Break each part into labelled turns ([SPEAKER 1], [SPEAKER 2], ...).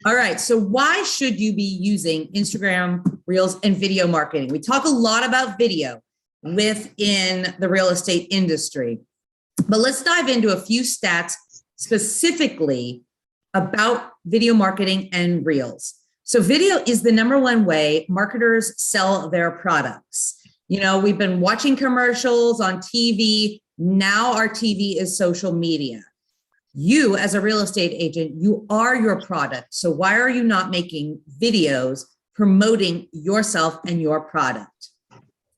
[SPEAKER 1] All right. So why should you be using Instagram Reels and video marketing? We talk a lot about video within the real estate industry, but let's dive into a few stats specifically about video marketing and Reels. So video is the number one way marketers sell their products. You know, we've been watching commercials on TV. Now our TV is social media. You, as a real estate agent, you are your product. So why are you not making videos promoting yourself and your product?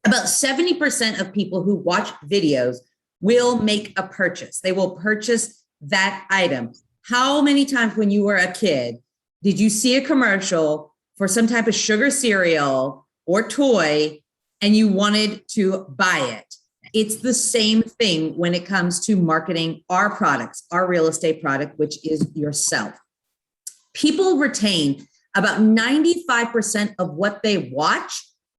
[SPEAKER 1] About 70% of people who watch videos will make a purchase. They will purchase that item. How many times when you were a kid did you see a commercial for some type of sugar cereal or toy and you wanted to buy it? It's the same thing when it comes to marketing our products, our real estate product, which is yourself. People retain about 95% of what they watch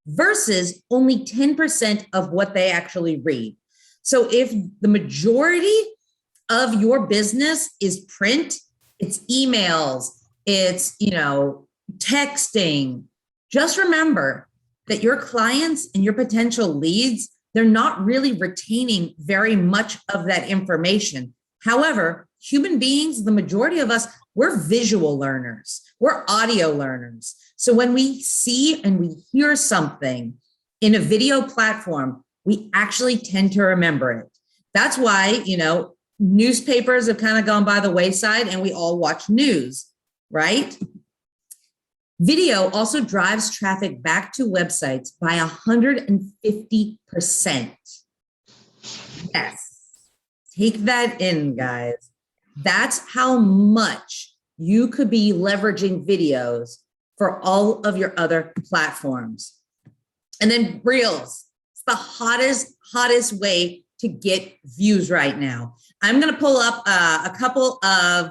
[SPEAKER 1] versus only 10% of what they actually read. So if the majority of your business is print, it's emails, it's, texting, just remember that your clients and your potential leads, they're not really retaining very much of that information. However, human beings, the majority of us, we're visual learners, we're audio learners. So when we see and we hear something in a video platform, we actually tend to remember it. That's why, newspapers have kind of gone by the wayside and we all watch news, right? Video also drives traffic back to websites by 150%. Yes, take that in, guys. That's how much you could be leveraging videos for all of your other platforms. And then Reels, it's the hottest way to get views right now. I'm going to pull up a couple of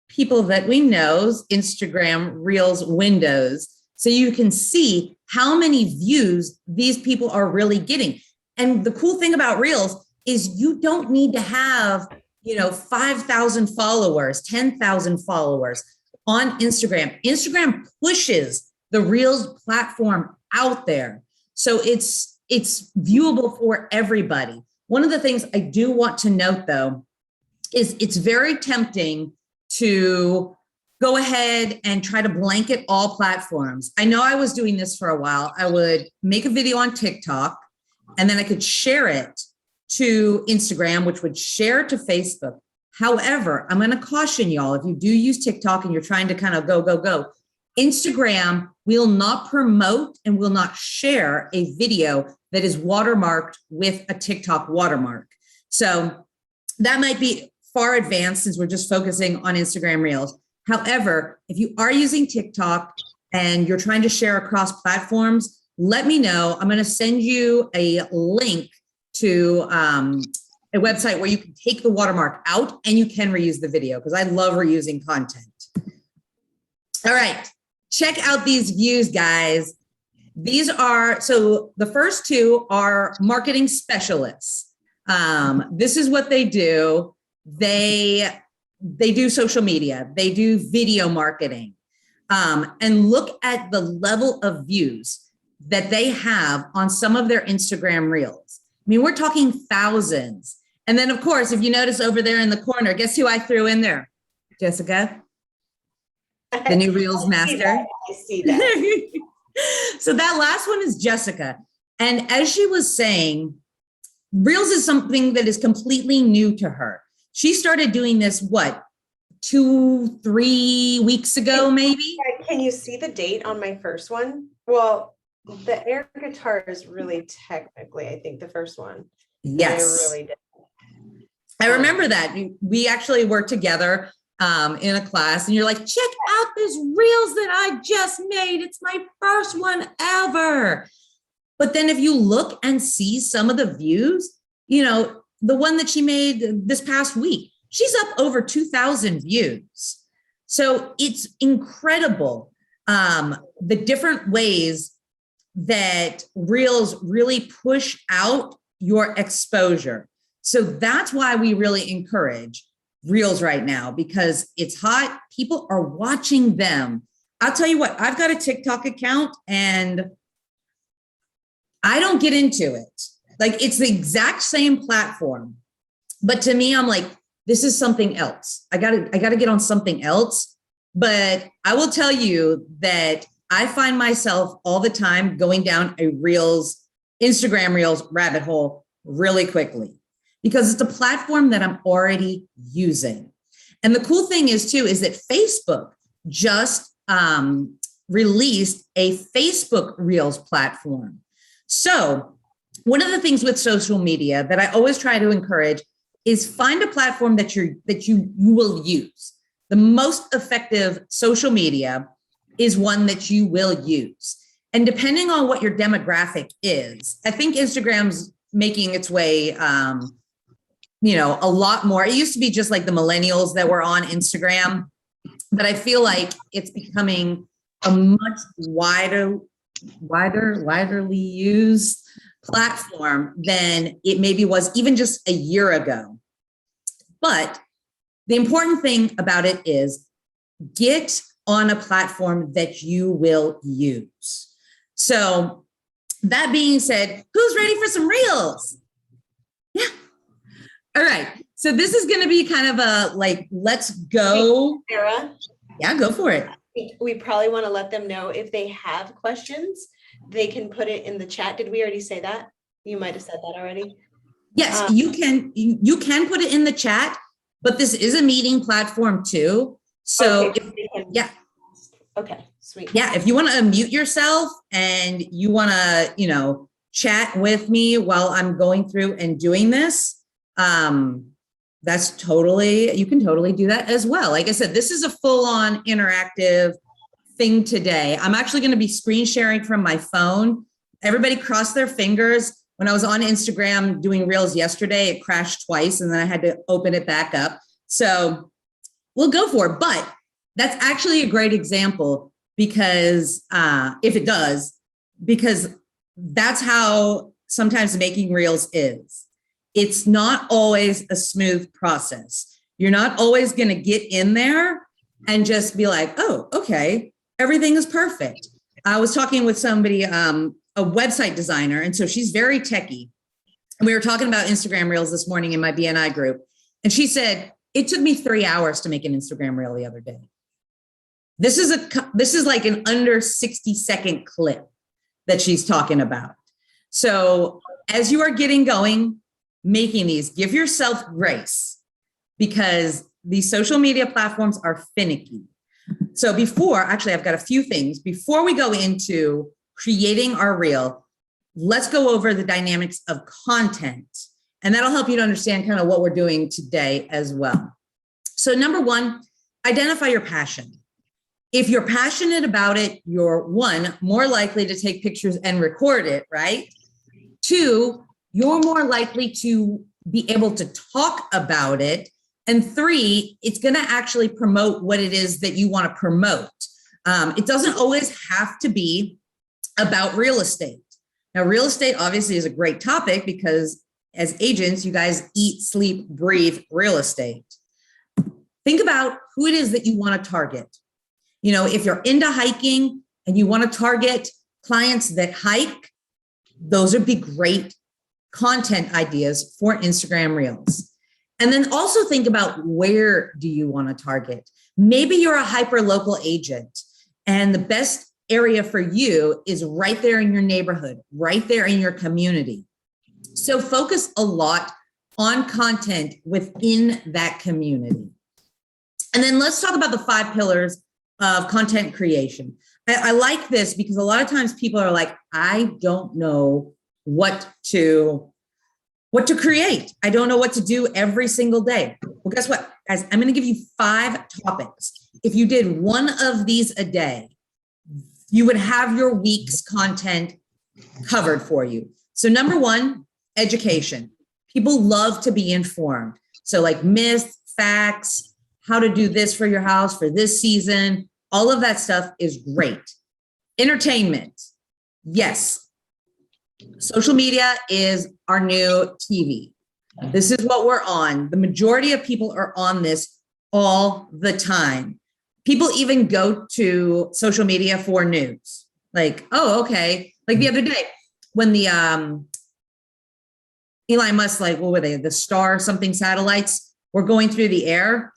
[SPEAKER 1] people that we know's Instagram Reels windows so you can see how many views these people are really getting. And the cool thing about Reels is you don't need to have, 5,000 followers, 10,000 followers on Instagram. Instagram pushes the Reels platform out there. So it's viewable for everybody. One of the things I do want to note, though, is it's very tempting to go ahead and try to blanket all platforms. I know I was doing this for a while. I would make a video on TikTok and then I could share it to Instagram, which would share to Facebook. However, I'm going to caution y'all, if you do use TikTok and you're trying to kind of go, Instagram will not promote and will not share a video that is watermarked with a TikTok watermark. So that might be far advanced since we're just focusing on Instagram Reels. However, if you are using TikTok and you're trying to share across platforms, let me know. I'm going to send you a link to a website where you can take the watermark out and you can reuse the video because I love reusing content. All right, check out these views, guys. So the first two are marketing specialists. This is what they do. They do social media, they do video marketing, and look at the level of views that they have on some of their Instagram Reels. I mean, we're talking thousands. And then, of course, if you notice over there in the corner, guess who I threw in there? Jessica, the new Reels master.
[SPEAKER 2] I see that.
[SPEAKER 1] So that last one is Jessica. And as she was saying, Reels is something that is completely new to her. She started doing this, 2-3 weeks ago, maybe?
[SPEAKER 2] Can you see the date on my first one? Well, the air guitar is really technically, I think, the first one.
[SPEAKER 1] Yes.
[SPEAKER 2] I really did.
[SPEAKER 1] I remember that. We actually worked together in a class and you're like, check out this Reels that I just made. It's my first one ever. But then if you look and see some of the views, the one that she made this past week, she's up over 2,000 views. So it's incredible the different ways that Reels really push out your exposure. So that's why we really encourage reels right now because it's hot. People are watching them. I'll tell you what, I've got a TikTok account and I don't get into it. Like it's the exact same platform. But to me, I'm like, this is something else. I gotta get on something else. But I will tell you that I find myself all the time going down a Instagram Reels rabbit hole really quickly because it's a platform that I'm already using. And the cool thing is too, is that Facebook just released a Facebook Reels platform. So one of the things with social media that I always try to encourage is find a platform that you will use. The most effective social media is one that you will use. And depending on what your demographic is, I think Instagram's making its way, a lot more. It used to be just like the millennials that were on Instagram, but I feel like it's becoming a much widely used platform than it maybe was even just a year ago. But the important thing about it is get on a platform that you will use. So that being said, who's ready for some reels? Yeah. All right. So this is going to be kind of a like, let's go.
[SPEAKER 2] Sarah?
[SPEAKER 1] Yeah, go for it.
[SPEAKER 2] We probably want to let them know if they have questions, they can put it in the chat. Did we already say that? You might have said that already.
[SPEAKER 1] Yes, you can put it in the chat, but this is a meeting platform too. So
[SPEAKER 2] okay, okay, sweet.
[SPEAKER 1] Yeah, if you want to unmute yourself and you want to, chat with me while I'm going through and doing this, that's you can totally do that as well. Like I said, this is a full-on interactive thing today. I'm actually going to be screen sharing from my phone. Everybody cross their fingers. When I was on Instagram doing reels yesterday, it crashed twice and then I had to open it back up. So we'll go for it. But that's actually a great example because if it does, because that's how sometimes making reels is. It's not always a smooth process. You're not always going to get in there and just be like, oh, okay, everything is perfect. I was talking with somebody, a website designer, and so she's very techie. And we were talking about Instagram Reels this morning in my BNI group. And she said, it took me 3 hours to make an Instagram Reel the other day. This is like an under 60-second clip that she's talking about. So as you are getting going, making these, give yourself grace because these social media platforms are finicky. So I've got a few things. Before we go into creating our reel, let's go over the dynamics of content. And that'll help you to understand kind of what we're doing today as well. So number one, identify your passion. If you're passionate about it, you're one, more likely to take pictures and record it, right? Two, you're more likely to be able to talk about it. And three, it's going to actually promote what it is that you want to promote. It doesn't always have to be about real estate. Now, real estate obviously is a great topic because as agents, you guys eat, sleep, breathe real estate. Think about who it is that you want to target. If you're into hiking and you want to target clients that hike, those would be great content ideas for Instagram Reels. And then also think about where do you want to target? Maybe you're a hyper local agent and the best area for you is right there in your neighborhood, right there in your community. So focus a lot on content within that community. And then let's talk about the 5 pillars of content creation. I like this because a lot of times people are like, I don't know what to create. I don't know what to do every single day. Well, guess what, guys? I'm going to give you 5 topics. If you did one of these a day, you would have your week's content covered for you. So number 1, education. People love to be informed. So like myths, facts, how to do this for your house for this season, all of that stuff is great. Entertainment. Yes. Social media is our new TV. This is what we're on. The majority of people are on this all the time. People even go to social media for news. Like, oh, okay. Like the other day when the Elon Musk, like, what were they? The star something satellites were going through the air.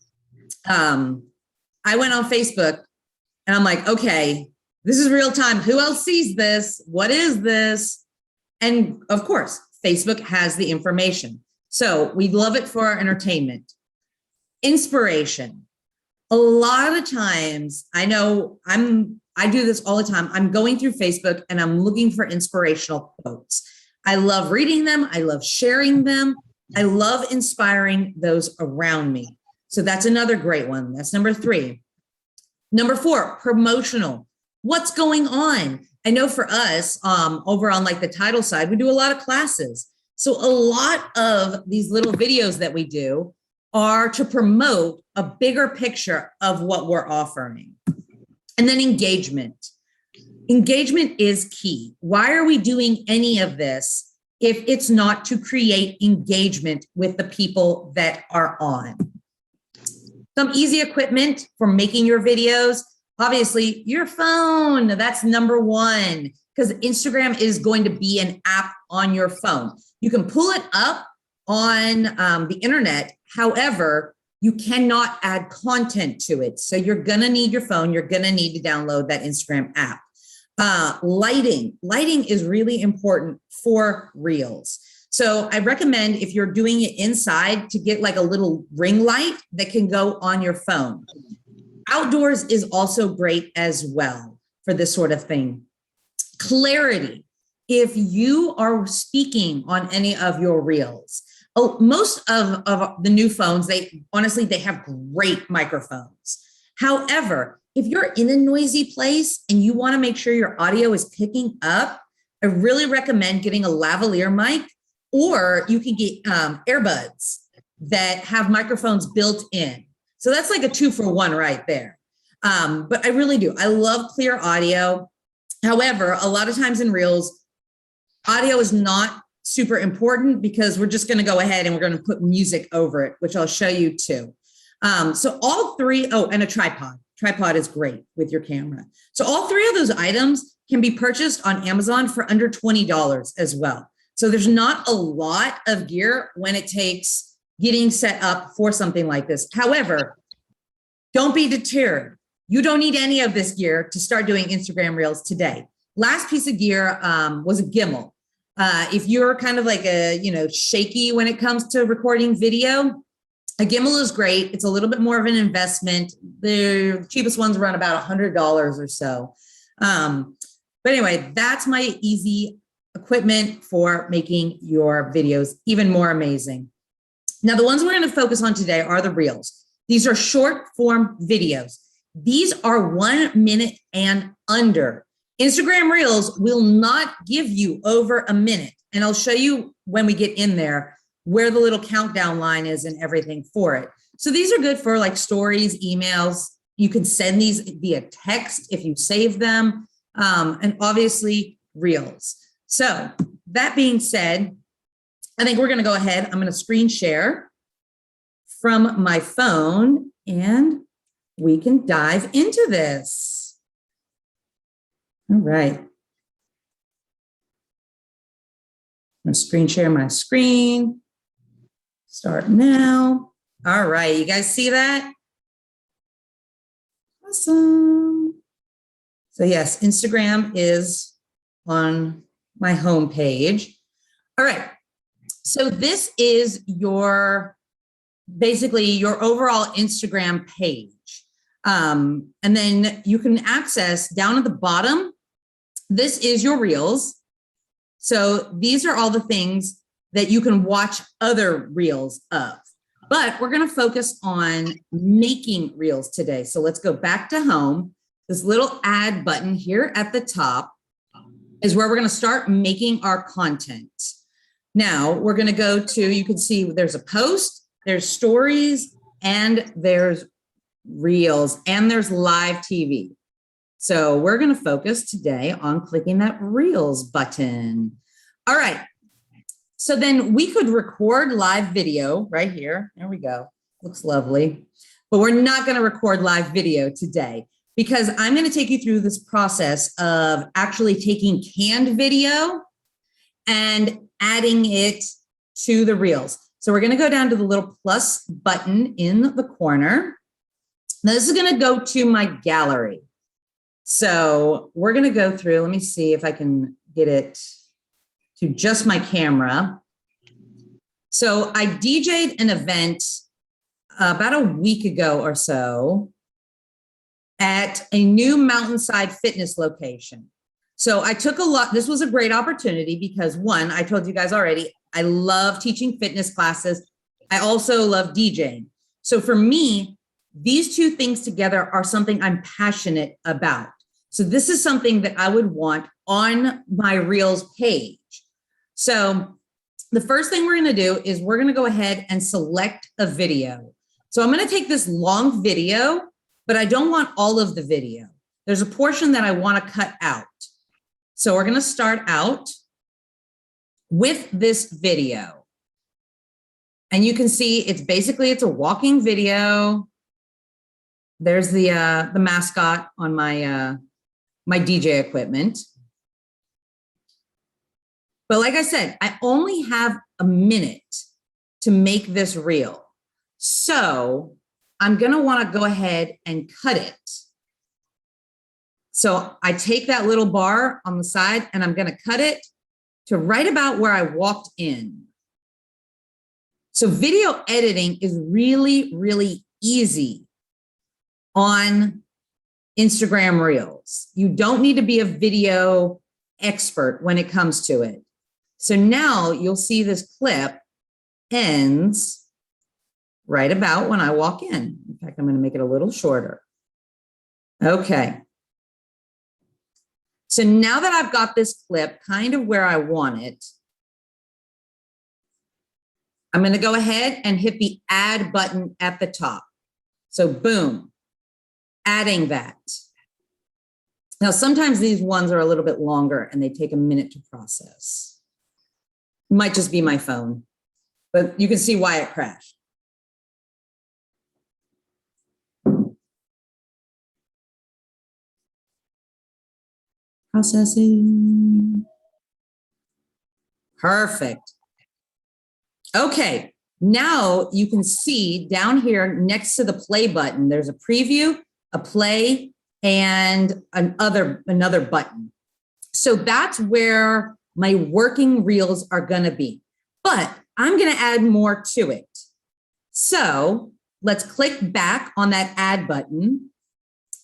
[SPEAKER 1] I went on Facebook and I'm like, okay, this is real time. Who else sees this? What is this? And of course, Facebook has the information. So we love it for our entertainment. Inspiration. A lot of times, I know I do this all the time. I'm going through Facebook and I'm looking for inspirational quotes. I love reading them. I love sharing them. I love inspiring those around me. So that's another great one. That's number 3. Number 4, promotional. What's going on? I know for us, over on like the title side, we do a lot of classes. So a lot of these little videos that we do are to promote a bigger picture of what we're offering. And then engagement. Engagement is key. Why are we doing any of this if it's not to create engagement with the people that are on? Some easy equipment for making your videos. Obviously, your phone, that's number 1, because Instagram is going to be an app on your phone. You can pull it up on the internet. However, you cannot add content to it. So you're going to need your phone. You're going to need to download that Instagram app. Lighting. Lighting is really important for Reels. So I recommend if you're doing it inside to get like a little ring light that can go on your phone. Outdoors is also great as well for this sort of thing. Clarity. If you are speaking on any of your Reels, most of the new phones, they have great microphones. However, if you're in a noisy place and you want to make sure your audio is picking up, I really recommend getting a lavalier mic, or you can get earbuds that have microphones built in. So that's like a 2-for-1 right there. But I really do. I love clear audio. However, a lot of times in Reels, audio is not super important because we're just going to go ahead and we're going to put music over it, which I'll show you too. So all 3, and a tripod. Tripod is great with your camera. So all 3 of those items can be purchased on Amazon for under $20 as well. So there's not a lot of gear when it takes getting set up for something like this. However, don't be deterred. You don't need any of this gear to start doing Instagram Reels today. Last piece of gear was a gimbal. If you're kind of like shaky when it comes to recording video, a gimbal is great. It's a little bit more of an investment. The cheapest ones run about $100 or so. But anyway, that's my easy equipment for making your videos even more amazing. Now, the ones we're going to focus on today are the Reels. These are short form videos. These are 1 minute and under. Instagram Reels will not give you over a minute. And I'll show you when we get in there where the little countdown line is and everything for it. So these are good for like stories, emails. You can send these via text if you save them, and obviously Reels. So that being said, I think we're going to go ahead. I'm going to screen share from my phone and we can dive into this. All right. I'm going to screen share my screen. Start now. All right. You guys see that? Awesome. So yes, Instagram is on my home page. All right. So this is basically your overall Instagram page. And then you can access down at the bottom, this is your Reels. So these are all the things that you can watch other Reels of. But we're going to focus on making Reels today. So let's go back to home. This little add button here at the top is where we're going to start making our content. Now we're going to go to, you can see there's a post, there's stories, and there's Reels, and there's live TV. So we're going to focus today on clicking that Reels button. All right. So then we could record live video right here. There we go. Looks lovely. But we're not going to record live video today because I'm going to take you through this process of actually taking canned video and adding it to the reels. So we're going to go down to the little plus button in the corner. Now this is going to go to my gallery. So we're going to go through, let me see if I can get it to just my camera. So I DJ'd an event about a week ago or so at a new mountainside fitness location. So I took this was a great opportunity because one, I told you guys already, I love teaching fitness classes. I also love DJing. So for me, these two things together are something I'm passionate about. So this is something that I would want on my Reels page. So the first thing we're going to do is we're going to go ahead and select a video. So I'm going to take this long video, but I don't want all of the video. There's a portion that I want to cut out. So we're going to start out with this video. And you can see it's a walking video. There's the mascot on my my DJ equipment. But like I said, I only have a minute to make this reel. So I'm going to want to go ahead and cut it. So I take that little bar on the side and I'm going to cut it to right about where I walked in. So video editing is really, really easy on Instagram Reels. You don't need to be a video expert when it comes to it. So now you'll see this clip ends right about when I walk in. In fact, I'm going to make it a little shorter. Okay. So now that I've got this clip kind of where I want it, I'm going to go ahead and hit the add button at the top. So boom, adding that. Now, sometimes these ones are a little bit longer and they take a minute to process. Might just be my phone, but you can see why it crashed. Processing. Perfect. Okay, now you can see down here next to the play button, there's a preview, a play, and another button. So that's where my working reels are going to be, but I'm going to add more to it. So let's click back on that add button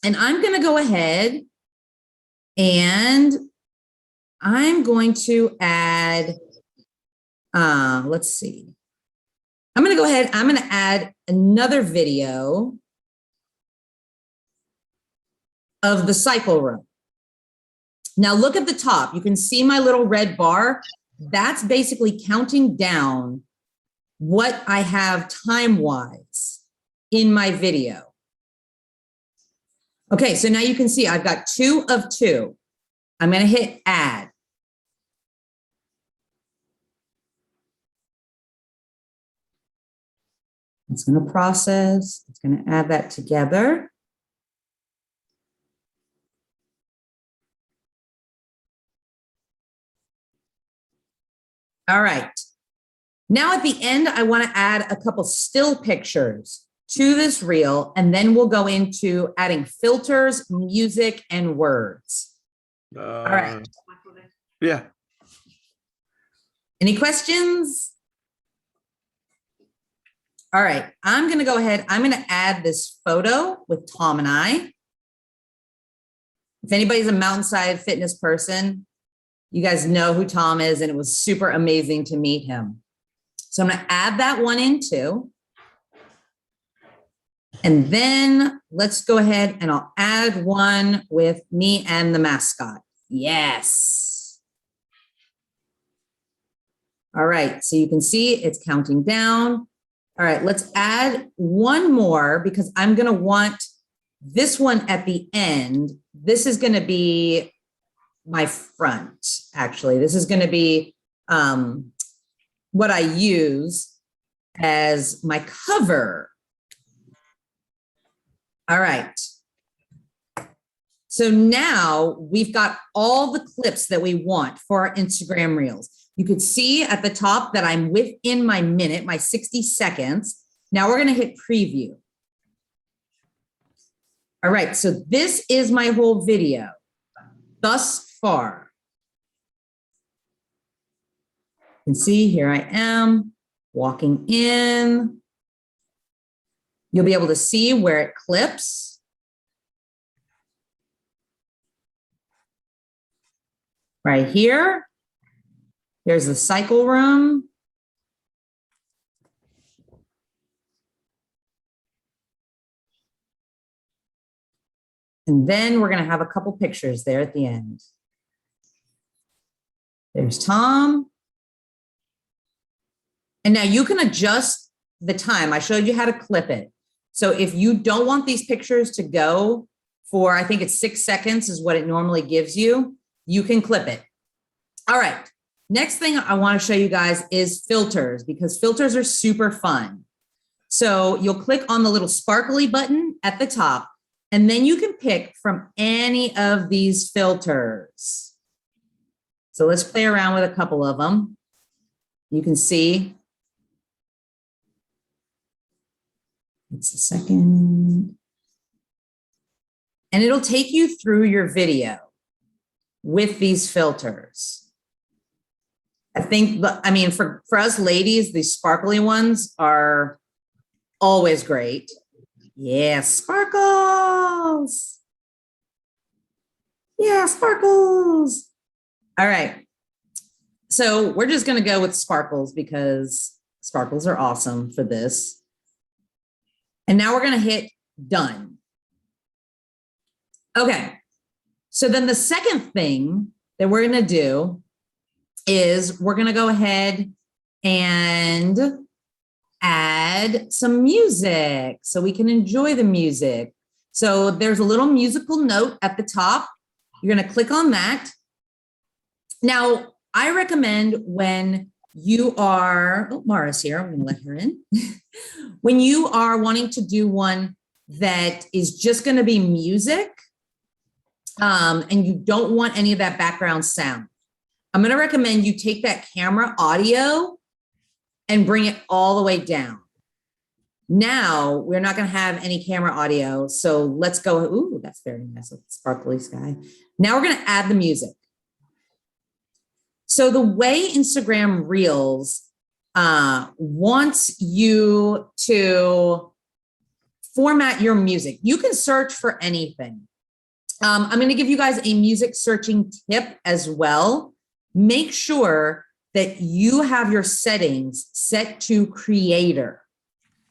[SPEAKER 1] and I'm going to go ahead and I'm going to add, let's see. I'm going to go ahead, I'm going to add another video of the cycle room. Now look at the top. You can see my little red bar. That's basically counting down what I have time-wise in my video. Okay, so now you can see I've got 2 of 2. I'm going to hit add. It's going to process. It's going to add that together. All right. Now at the end, I want to add a couple still pictures to this reel, and then we'll go into adding filters, music, and words. All right.
[SPEAKER 3] Yeah.
[SPEAKER 1] Any questions? All right. I'm going to go ahead. I'm going to add this photo with Tom and I. If anybody's a Mountainside fitness person, you guys know who Tom is, and it was super amazing to meet him. So I'm going to add that one in too. And then let's go ahead and I'll add one with me and the mascot. Yes. All right. So you can see it's counting down. All right. Let's add one more because I'm going to want this one at the end. This is going to be my front, actually. This is going to be what I use as my cover. All right. So now we've got all the clips that we want for our Instagram Reels. You could see at the top that I'm within my minute, my 60 seconds. Now we're going to hit preview. All right, so this is my whole video thus far. You can see here I am walking in. You'll be able to see where it clips. Right here, there's the cycle room. And then we're going to have a couple pictures there at the end. There's Tom. And now you can adjust the time. I showed you how to clip it. So if you don't want these pictures to go for, I think it's 6 seconds is what it normally gives you, you can clip it. All right. Next thing I want to show you guys is filters, because filters are super fun. So you'll click on the little sparkly button at the top, and then you can pick from any of these filters. So let's play around with a couple of them. You can see. It's a second. And it'll take you through your video with these filters. I think, I mean, for us ladies, these sparkly ones are always great. Yeah, sparkles. Yeah, sparkles. All right. So we're just going to go with sparkles because sparkles are awesome for this. And now we're going to hit done. Okay. So then the second thing that we're going to do is we're going to go ahead and add some music so we can enjoy the music. So there's a little musical note at the top. You're going to click on that. Now, I recommend when you are, oh, Mara's here. I'm going to let her in. When you are wanting to do one that is just going to be music, and you don't want any of that background sound, I'm going to recommend you take that camera audio and bring it all the way down. Now we're not going to have any camera audio. So let's go. Ooh, that's very nice. With sparkly sky. Now we're going to add the music. So the way Instagram Reels wants you to format your music, you can search for anything. I'm going to give you guys a music searching tip as well. Make sure that you have your settings set to creator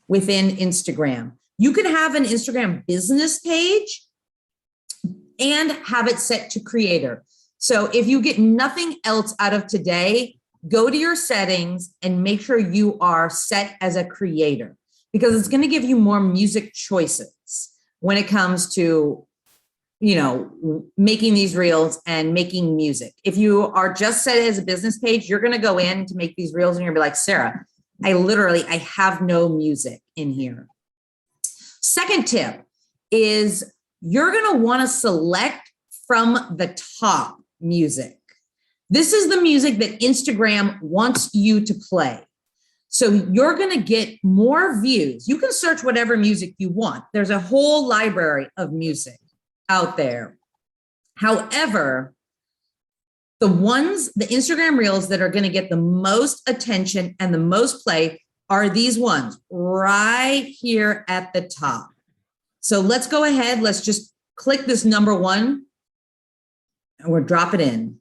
[SPEAKER 1] within Instagram. You can have an Instagram business page and have it set to creator. So if you get nothing else out of today, go to your settings and make sure you are set as a creator, because it's going to give you more music choices when it comes to, you know, making these reels and making music. If you are just set as a business page, you're going to go in to make these reels and you're going to be like, Sarah, I have no music in here. Second tip is you're going to want to select from the top music. This is the music that Instagram wants you to play. So you're going to get more views. You can search whatever music you want. There's a whole library of music out there. However, the Instagram Reels that are going to get the most attention and the most play are these ones right here at the top. So let's go ahead. Let's just click this number one and we'll drop it in.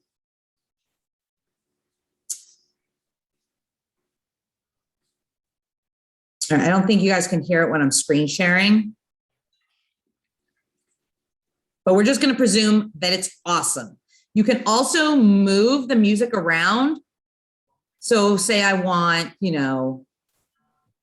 [SPEAKER 1] All right, I don't think you guys can hear it when I'm screen sharing, but we're just going to presume that it's awesome. You can also move the music around. So say I want, you know,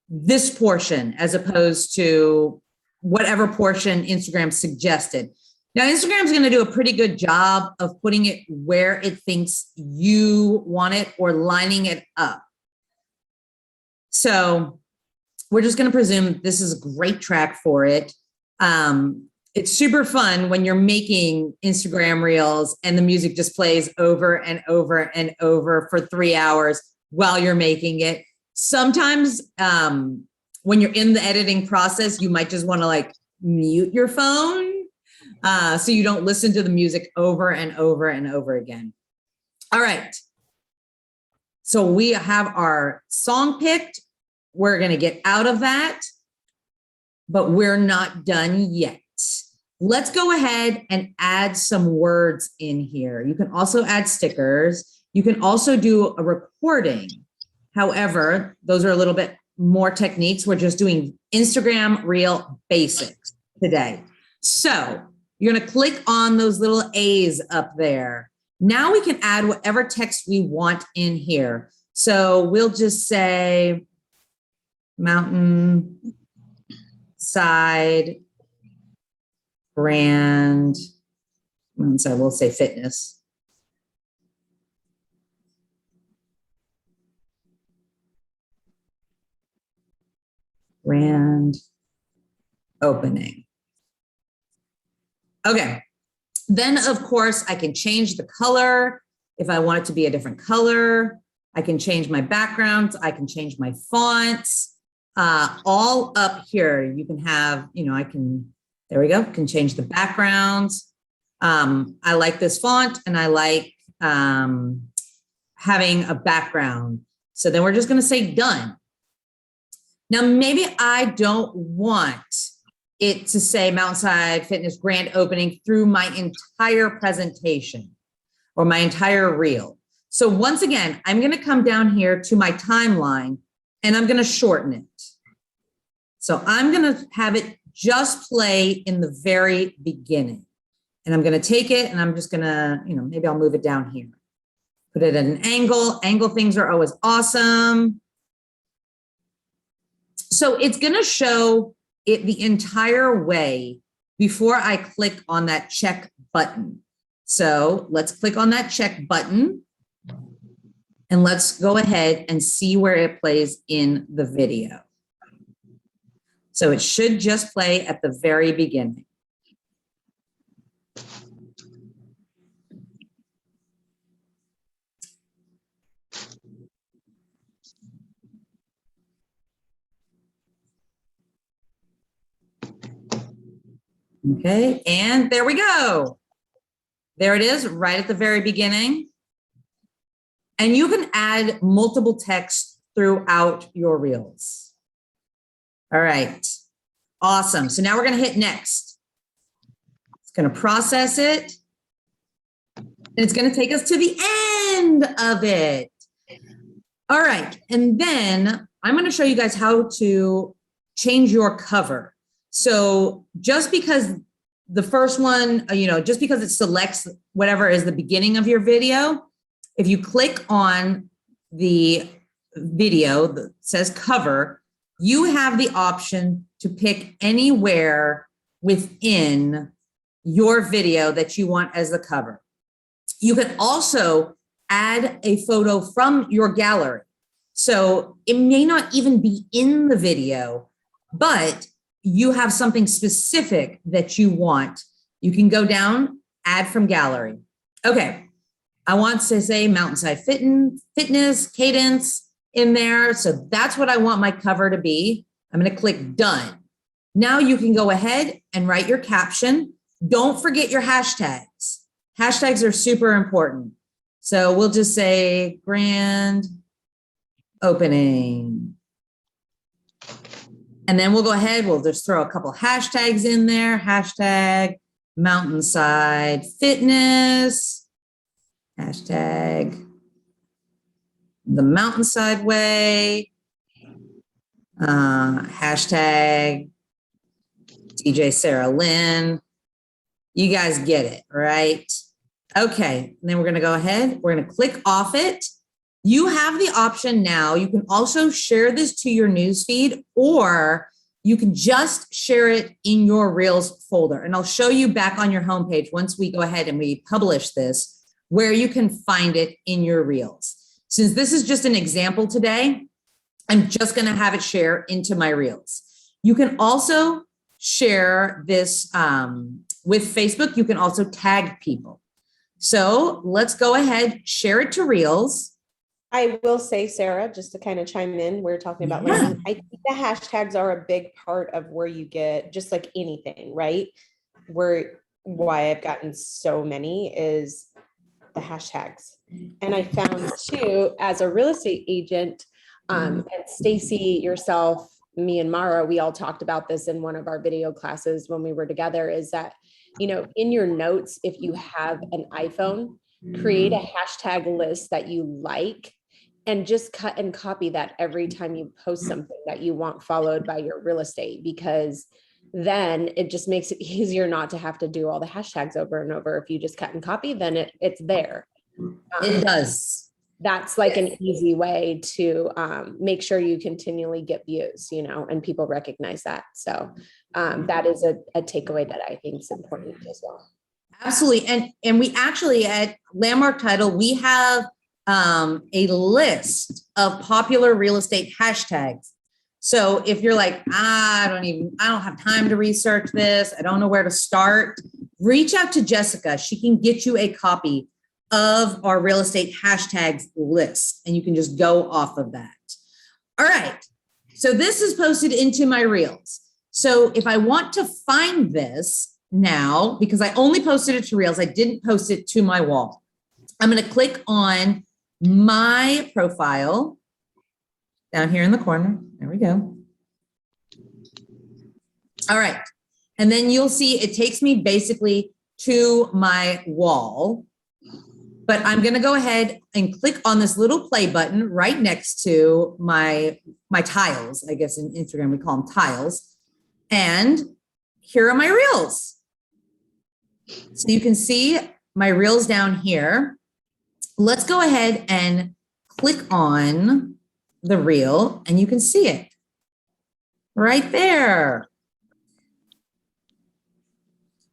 [SPEAKER 1] this portion as opposed to whatever portion Instagram suggested. Now, Instagram's going to do a pretty good job of putting it where it thinks you want it or lining it up. So we're just going to presume this is a great track for it. It's super fun when you're making Instagram reels and the music just plays over and over and over for 3 hours while you're making it. Sometimes when you're in the editing process, you might just want to like mute your phone so you don't listen to the music over and over and over again. All right. So we have our song picked. We're going to get out of that, but we're not done yet. Let's go ahead and add some words in here. You can also add stickers. You can also do a recording. However, those are a little bit more techniques. We're just doing Instagram Reel basics today. So you're going to click on those little A's up there. Now we can add whatever text we want in here. So we'll just say mountain side brand. So we'll say fitness. Grand opening. Okay. Then, of course, I can change the color if I want it to be a different color. I can change my backgrounds. I can change my fonts. All up here, you can have, there we go, can change the backgrounds. I like this font and I like having a background. So then we're just going to say done. Now, maybe I don't want it to say Mountainside Fitness grand opening through my entire presentation or my entire reel. So once again, I'm going to come down here to my timeline and I'm going to shorten it. So I'm going to have it just play in the very beginning. And I'm going to take it and I'm just going to, maybe I'll move it down here. Put it at an angle. Angle things are always awesome. So it's going to show it the entire way before I click on that check button. So let's click on that check button and let's go ahead and see where it plays in the video. So it should just play at the very beginning. Okay, and there we go. There it is, right at the very beginning. And you can add multiple text throughout your reels. All right, awesome. So now we're going to hit next. It's going to process it. And it's going to take us to the end of it. All right, and then I'm going to show you guys how to change your cover. So just because the first one, just because it selects whatever is the beginning of your video, if you click on the video that says cover, you have the option to pick anywhere within your video that you want as the cover. You can also add a photo from your gallery. So it may not even be in the video, but you have something specific that you want. You can go down, add from gallery. Okay, I want to say Mountainside Fitness, Cadence in there. So that's what I want my cover to be. I'm going to click done. Now you can go ahead and write your caption. Don't forget your hashtags. Hashtags are super important. So we'll just say grand opening. And then we'll go ahead, we'll just throw a couple hashtags in there. Hashtag Mountainside Fitness. Hashtag the Mountainside Way. Hashtag DJ Sarah Lynn. You guys get it, right? Okay, and then we're gonna go ahead. We're gonna click off it. You have the option now. You can also share this to your newsfeed, or you can just share it in your Reels folder. And I'll show you back on your homepage once we go ahead and we publish this, where you can find it in your Reels. Since this is just an example today, I'm just going to have it share into my reels. You can also share this with Facebook. You can also tag people. So let's go ahead, share it to reels.
[SPEAKER 2] I will say, Sarah, just to kind of chime in, we're talking about linking. I think the hashtags are a big part of where you get just like anything, right? Why I've gotten so many is the hashtags. And I found too, as a real estate agent, and Stacy, yourself, me and Mara, we all talked about this in one of our video classes when we were together, is that, in your notes, if you have an iPhone, create a hashtag list that you like and just cut and copy that every time you post something that you want followed by your real estate, because then it just makes it easier not to have to do all the hashtags over and over. If you just cut and copy, then it's there.
[SPEAKER 1] It does.
[SPEAKER 2] That's like an easy way to make sure you continually get views, and people recognize that. So that is a takeaway that I think is important as well.
[SPEAKER 1] Absolutely. And we actually at Landmark Title, we have a list of popular real estate hashtags. So if you're like, I don't have time to research this, I don't know where to start, reach out to Jessica. She can get you a copy of our real estate hashtags list, and you can just go off of that. All right. So this is posted into my reels. So if I want to find this now, because I only posted it to reels, I didn't post it to my wall. I'm going to click on my profile down here in the corner. There we go. All right. And then you'll see it takes me basically to my wall. But I'm going to go ahead and click on this little play button right next to my tiles. I guess in Instagram, we call them tiles. And here are my reels. So you can see my reels down here. Let's go ahead and click on the reel and you can see it right there.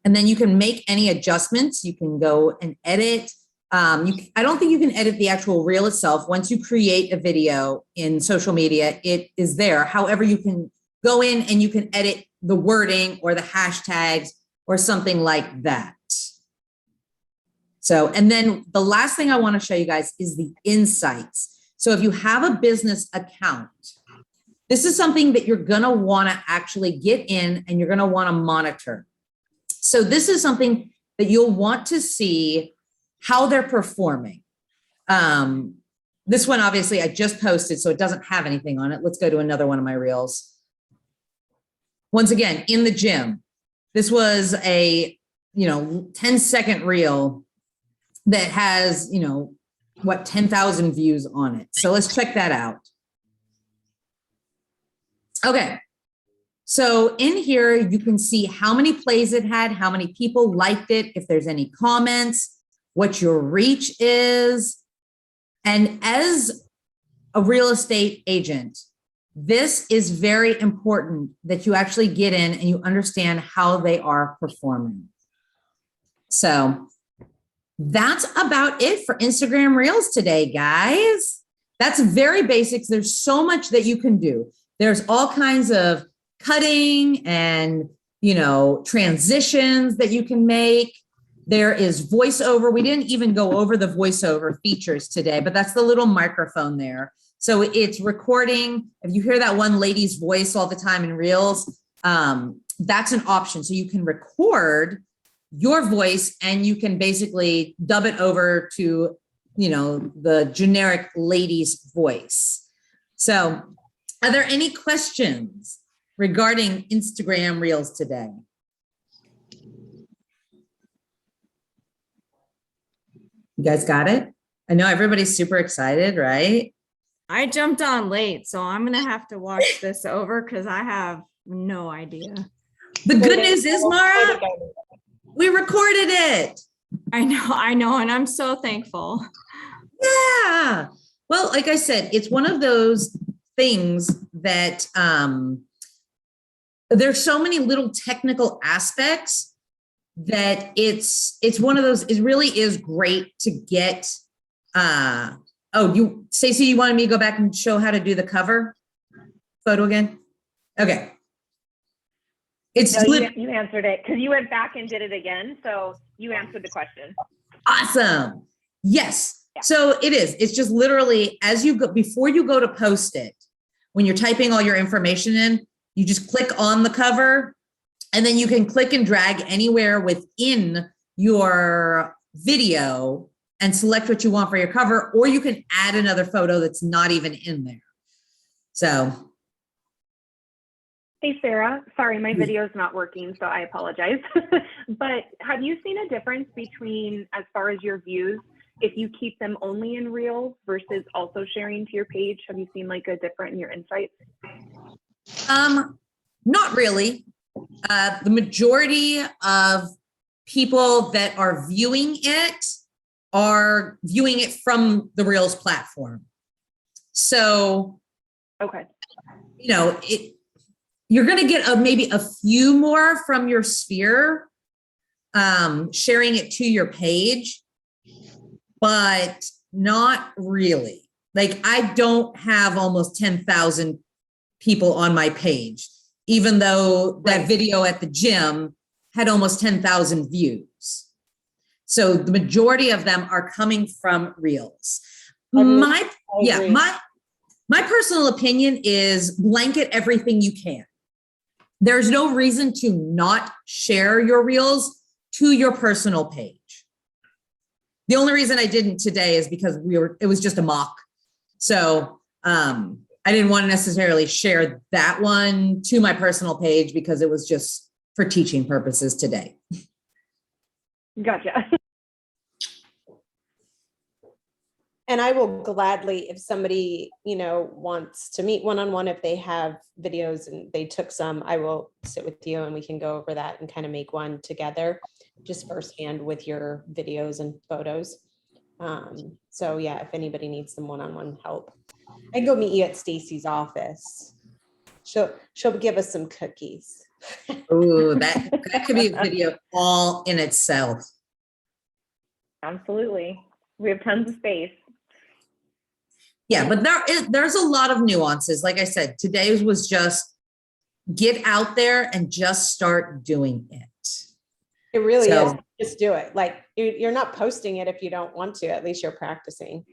[SPEAKER 1] And then you can make any adjustments. You can go and edit. I don't think you can edit the actual reel itself. Once you create a video in social media, it is there. However, you can go in and you can edit the wording or the hashtags or something like that. So, and then the last thing I want to show you guys is the insights. So if you have a business account, this is something that you're going to want to actually get in and you're going to want to monitor. So this is something that you'll want to see how they're performing. This one, obviously, I just posted, so it doesn't have anything on it. Let's go to another one of my reels. Once again, in the gym, this was a 10-second reel that has 10,000 views on it. So let's check that out. Okay. So in here, you can see how many plays it had, how many people liked it, if there's any comments, what your reach is. And as a real estate agent, this is very important that you actually get in and you understand how they are performing. So that's about it for Instagram Reels today, guys. That's very basics. There's so much that you can do. There's all kinds of cutting and, transitions that you can make. There is voiceover. We didn't even go over the voiceover features today, but that's the little microphone there. So it's recording. If you hear that one lady's voice all the time in Reels, that's an option. So you can record your voice and you can basically dub it over to, the generic lady's voice. So are there any questions regarding Instagram Reels today? You guys got it? I know everybody's super excited, right?
[SPEAKER 3] I jumped on late, so I'm going to have to watch this over because I have no idea.
[SPEAKER 1] The good news is, Mara, we recorded it.
[SPEAKER 3] I know, and I'm so thankful.
[SPEAKER 1] Yeah. Well, like I said, it's one of those things that there's so many little technical aspects that it's one of those, it really is great to get, Stacey, you wanted me to go back and show how to do the cover? photo again? Okay. It's
[SPEAKER 4] No, you answered it because you went back and did it again. So you answered the question.
[SPEAKER 1] awesome. Yes.
[SPEAKER 4] Yeah.
[SPEAKER 1] So it is. It's just literally as you go, before you go to post it, when you're typing all your information in, you just click on the cover and then you can click and drag anywhere within your video and select what you want for your cover, or you can add another photo that's not even in there. So.
[SPEAKER 4] Hey, Sarah, sorry, my video is not working, so I apologize. But have you seen a difference between, as far as your views, if you keep them only in Reels versus also sharing to your page? Have you seen like a difference in your insights?
[SPEAKER 1] Not really. The majority of people that are viewing it are viewing it from the Reels platform. So,
[SPEAKER 4] Okay.
[SPEAKER 1] you know, you're going to get maybe a few more from your sphere, sharing it to your page, but not really. Like I don't have almost 10,000 people on my page, even though that video at the gym had almost 10,000 views. So the majority of them are coming from Reels. My personal opinion is blanket everything you can. There's no reason to not share your Reels to your personal page. The only reason I didn't today is because it was just a mock. So I didn't want to necessarily share that one to my personal page because it was just for teaching purposes today.
[SPEAKER 4] Gotcha.
[SPEAKER 2] And I will gladly, if somebody, wants to meet one-on-one, if they have videos and they took some, I will sit with you and we can go over that and kind of make one together, just firsthand with your videos and photos. So yeah, if anybody needs some one-on-one help, I can go meet you at Stacy's office. She'll give us some cookies.
[SPEAKER 1] Oh, that could be a video all in itself.
[SPEAKER 4] Absolutely. We have tons of space.
[SPEAKER 1] Yeah, but there's a lot of nuances. Like I said, today's was just get out there and just start doing it.
[SPEAKER 2] It really is. Just do it. Like you're not posting it if you don't want to. At least you're practicing.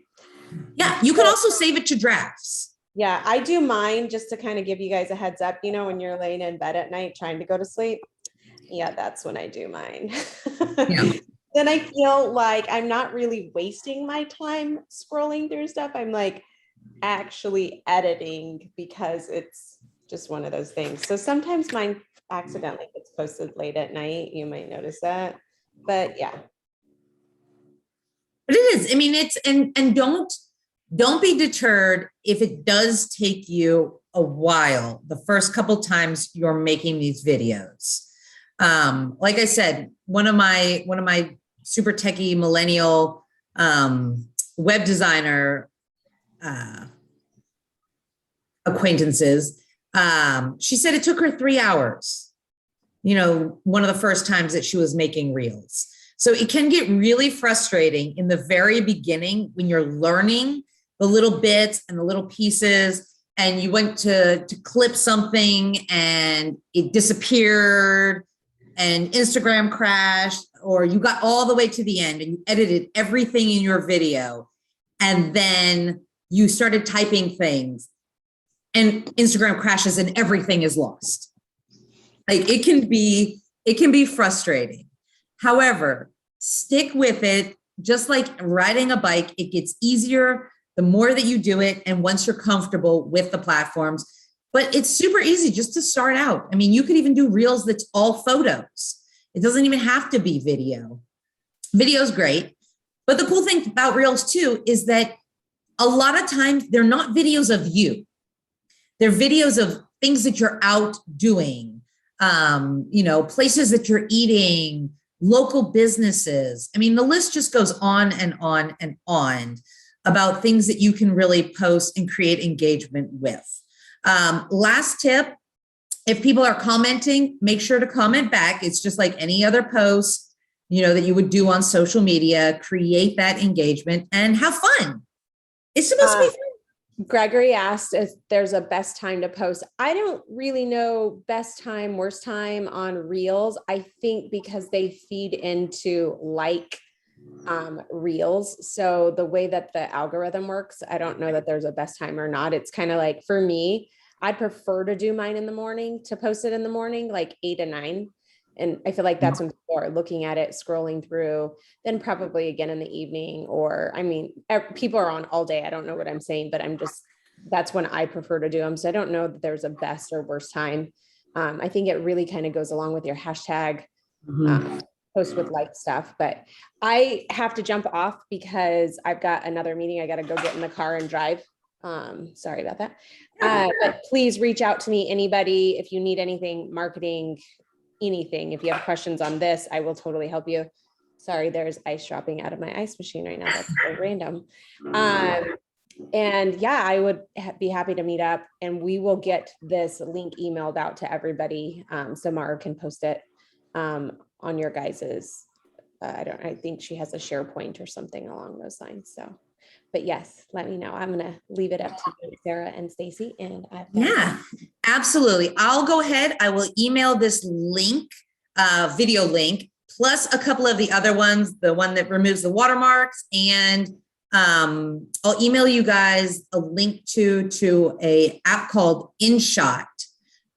[SPEAKER 1] Yeah, you can also save it to drafts.
[SPEAKER 2] Yeah, I do mine just to kind of give you guys a heads up. When you're laying in bed at night trying to go to sleep. Yeah, that's when I do mine.
[SPEAKER 1] Yeah.
[SPEAKER 2] Then I feel like I'm not really wasting my time scrolling through stuff. I'm like actually editing because it's just one of those things. So sometimes mine accidentally gets posted late at night. You might notice that, but yeah.
[SPEAKER 1] But it is. I mean, it's and don't be deterred if it does take you a while. The first couple times you're making these videos, like I said, one of my super techie millennial web designer acquaintances, she said it took her 3 hours, one of the first times that she was making Reels. So it can get really frustrating in the very beginning when you're learning the little bits and the little pieces and you went to clip something and it disappeared and Instagram crashed, or you got all the way to the end and you edited everything in your video and then you started typing things and Instagram crashes and everything is lost. Like it can be frustrating. However, stick with it. Just like riding a bike, it gets easier the more that you do it and once you're comfortable with the platforms. But it's super easy just to start out. I mean, you could even do Reels that's all photos. It doesn't even have to be video. Video's great. But the cool thing about Reels too is that a lot of times they're not videos of you. They're videos of things that you're out doing, places that you're eating, local businesses. I mean, the list just goes on and on and on about things that you can really post and create engagement with. Last tip, if people are commenting, make sure to comment back. It's just like any other post, that you would do on social media, create that engagement and have fun. It's supposed to be fun.
[SPEAKER 2] Gregory asked if there's a best time to post. I don't really know best time, worst time on Reels. I think because they feed into Reels. So the way that the algorithm works, I don't know that there's a best time or not. It's kind of like, for me, I'd prefer to do mine in the morning, to post it in the morning, like 8 to 9. And I feel like that's when people are looking at it, scrolling through, then probably again in the evening, or I mean, people are on all day. I don't know what I'm saying, but that's when I prefer to do them. So I don't know that there's a best or worst time. I think it really kind of goes along with your hashtag post with like stuff, but I have to jump off because I've got another meeting. I got to go get in the car and drive. Sorry about that. But please reach out to me, anybody, if you need anything, marketing, anything. If you have questions on this, I will totally help you. Sorry, there's ice dropping out of my ice machine right now. That's so random. And yeah, I would be happy to meet up, and we will get this link emailed out to everybody. So Mara can post it on your guys's, I think she has a SharePoint or something along those lines. So, but yes, let me know. I'm going to leave it up to you, Sarah and Stacy. And
[SPEAKER 1] Yeah, absolutely. I'll go ahead. I will email this link, video link, plus a couple of the other ones, the one that removes the watermarks, and I'll email you guys a link to a app called InShot.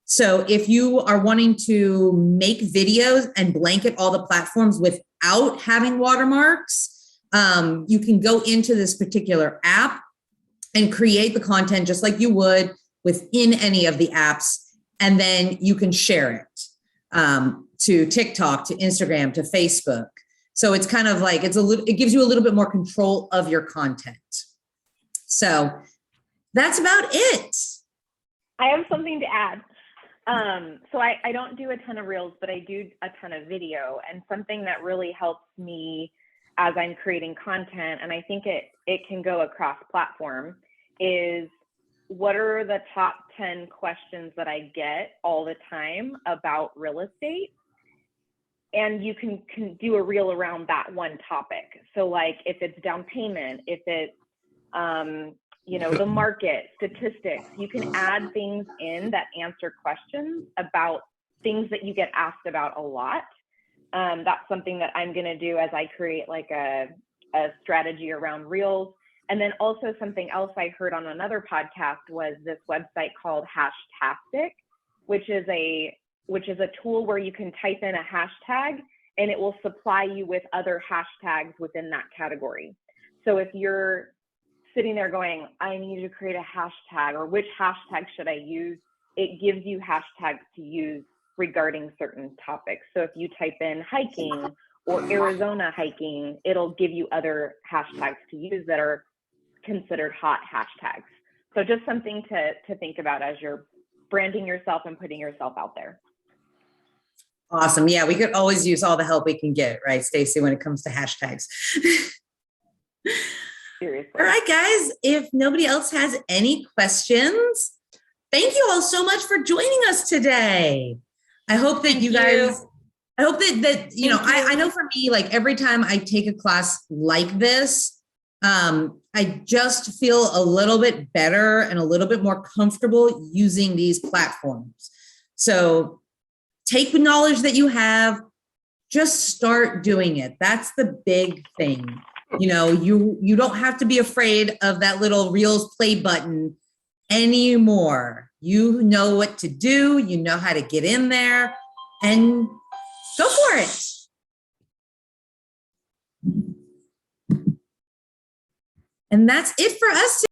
[SPEAKER 1] So if you are wanting to make videos and blanket all the platforms without having watermarks, you can go into this particular app and create the content just like you would within any of the apps. And then you can share it to TikTok, to Instagram, to Facebook. So it's kind of like, it gives you a little bit more control of your content. So that's about it.
[SPEAKER 4] I have something to add. So I don't do a ton of reels, but I do a ton of video, and something that really helps me as I'm creating content, and I think it can go across platform, is what are the top 10 questions that I get all the time about real estate? And you can do a reel around that one topic. So like if it's down payment, if it's, the market, statistics, you can add things in that answer questions about things that you get asked about a lot. That's something that I'm gonna do as I create like a strategy around reels. And then also something else I heard on another podcast was this website called Hashtastic, which is a tool where you can type in a hashtag and it will supply you with other hashtags within that category. So if you're sitting there going, I need to create a hashtag, or which hashtag should I use? It gives you hashtags to use regarding certain topics. So if you type in hiking or Arizona hiking, it'll give you other hashtags to use that are considered hot hashtags. So just something to think about as you're branding yourself and putting yourself out there.
[SPEAKER 1] Awesome. Yeah, we could always use all the help we can get, right, Stacy, when it comes to hashtags.
[SPEAKER 4] Seriously.
[SPEAKER 1] All right, guys, if nobody else has any questions, thank you all so much for joining us today. I hope that you guys, I hope that I know for me, like every time I take a class like this, I just feel a little bit better and a little bit more comfortable using these platforms. So take the knowledge that you have, just start doing it. That's the big thing. You don't have to be afraid of that little Reels play button anymore. You know what to do. You know how to get in there and go for it. And that's it for us.